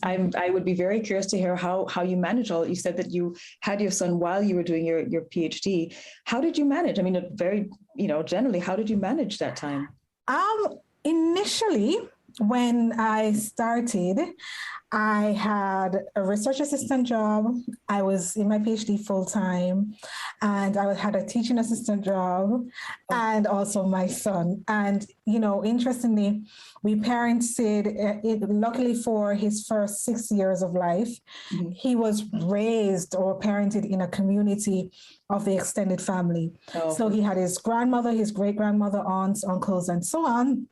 I would be very curious to hear how you manage all. You said that you had your son while you were doing your PhD. How did you manage? I mean, very, generally, how did you manage that time? Initially, when I started, I had a research assistant job. I was in my PhD full time, and I had a teaching assistant job, and also my son. And, interestingly, we parented, luckily for his first 6 years of life, he was raised or parented in a community of the extended family. So he had his grandmother, his great-grandmother, aunts, uncles, and so on.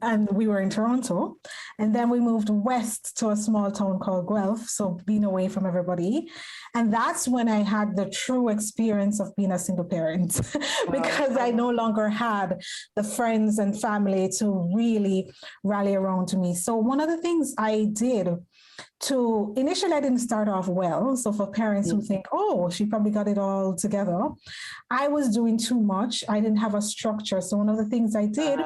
And we were in Toronto, and then we moved west to a small town called Guelph, so being away from everybody. And that's when I had the true experience of being a single parent, because I no longer had the friends and family to really rally around to me. So one of the things I did initially, I didn't start off well. So for parents who think, oh, she probably got it all together, I was doing too much. I didn't have a structure. So one of the things I did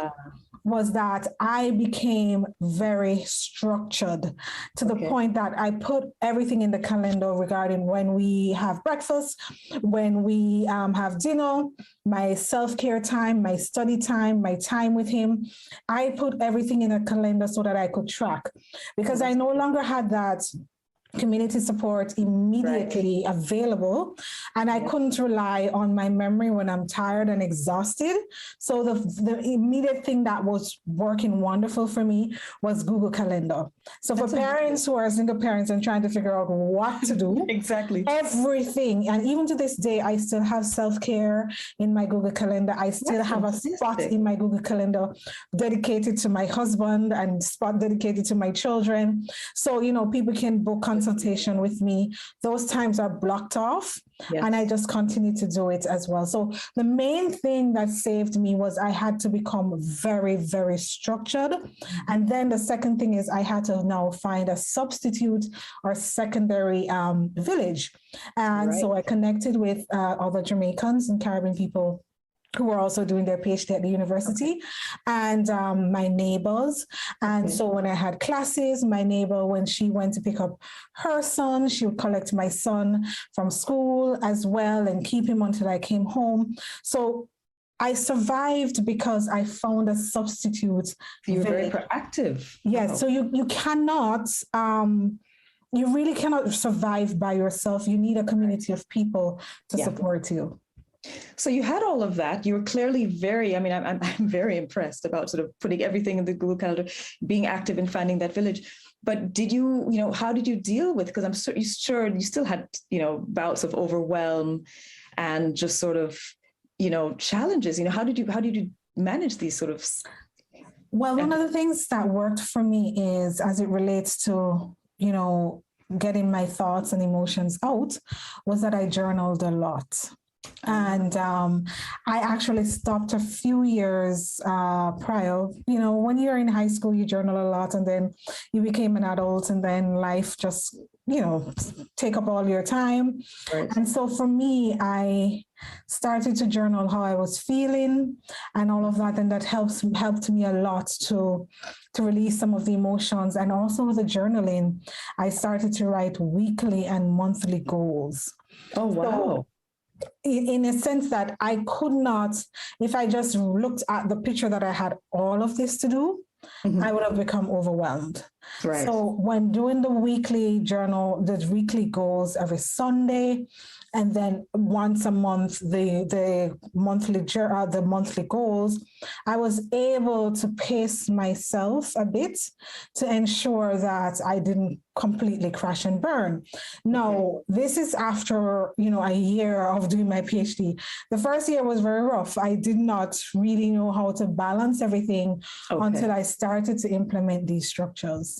was that I became very structured to the point that I put everything in the calendar regarding when we have breakfast, when we have dinner, my self-care time, my study time, my time with him. I put everything in a calendar so that I could track, because I no longer had that community support immediately available, and I couldn't rely on my memory when I'm tired and exhausted. So the immediate thing that was working wonderful for me was Google Calendar. So for parents who are single parents and trying to figure out what to do, everything, and even to this day, I still have self-care in my Google Calendar. I still have a spot in my Google Calendar dedicated to my husband and spot dedicated to my children. So, people can book consultation with me. Those times are blocked off, and I just continue to do it as well. So the main thing that saved me was I had to become very, very structured. And then the second thing is I had to now find a substitute or secondary village. And so I connected with other Jamaicans and Caribbean people who were also doing their PhD at the university, and my neighbors. And so when I had classes, my neighbor, when she went to pick up her son, she would collect my son from school as well and keep him until I came home. So I survived because I found a substitute. You're very proactive. Yes, so you cannot... you really cannot survive by yourself. You need a community of people to support you. So you had all of that. You were clearly I'm very impressed about sort of putting everything in the Google Calendar, being active and finding that village. But did you, how did you deal with, because I'm sure you still had, bouts of overwhelm and just sort of, challenges, how did you manage these sort of? Well, one of the things that worked for me is, as it relates to, getting my thoughts and emotions out, was that I journaled a lot. And I actually stopped a few years prior. When you're in high school, you journal a lot, and then you became an adult, and then life just, take up all your time. Right. And so for me, I started to journal how I was feeling and all of that, and that helped me a lot to release some of the emotions. And also with the journaling, I started to write weekly and monthly goals. Oh, wow. So, in a sense that I could not, if I just looked at the picture that I had all of this to do, I would have become overwhelmed. Right. So when doing the weekly journal, the weekly goals every Sunday, and then once a month, the monthly goals, I was able to pace myself a bit to ensure that I didn't completely crash and burn. Now, this is after, a year of doing my PhD. The first year was very rough. I did not really know how to balance everything until I started to implement these structures.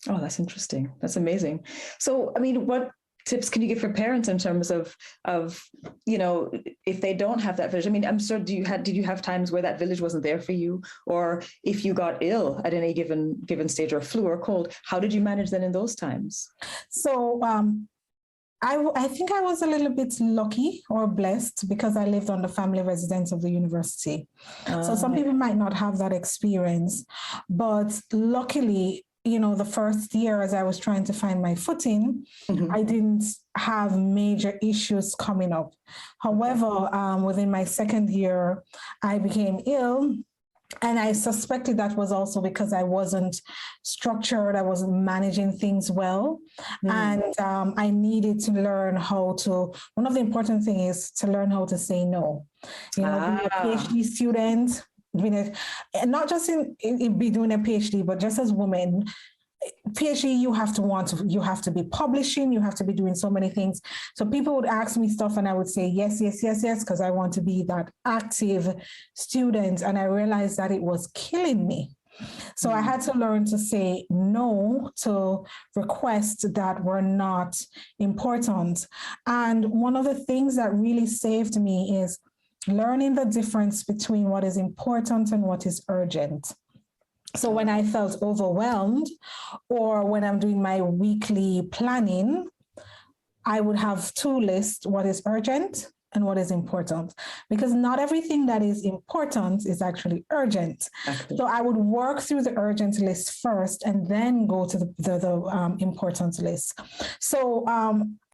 Oh, that's interesting. That's amazing. So, what tips can you give for parents in terms of if they don't have that village? I'm sure, did you have times where that village wasn't there for you, or if you got ill at any given stage, or flu or cold, how did you manage then in those times? So I think I was a little bit lucky or blessed because I lived on the family residence of the university. So some people might not have that experience, but luckily the first year as I was trying to find my footing, I didn't have major issues coming up. However, within my second year, I became ill. And I suspected that was also because I wasn't structured, I wasn't managing things well. And I needed to learn how to, one of the important things is to learn how to say no. Being a PhD student, not just in be doing a PhD, but just as women, PhD, you have to be publishing, you have to be doing so many things. So people would ask me stuff and I would say, yes, because I want to be that active student. And I realized that it was killing me. So I had to learn to say no to requests that were not important. And one of the things that really saved me is learning the difference between what is important and what is urgent. So when I felt overwhelmed or when I'm doing my weekly planning, I would have two lists, what is urgent and what is important, because not everything that is important is actually urgent. Exactly. So I would work through the urgent list first and then go to the important list. So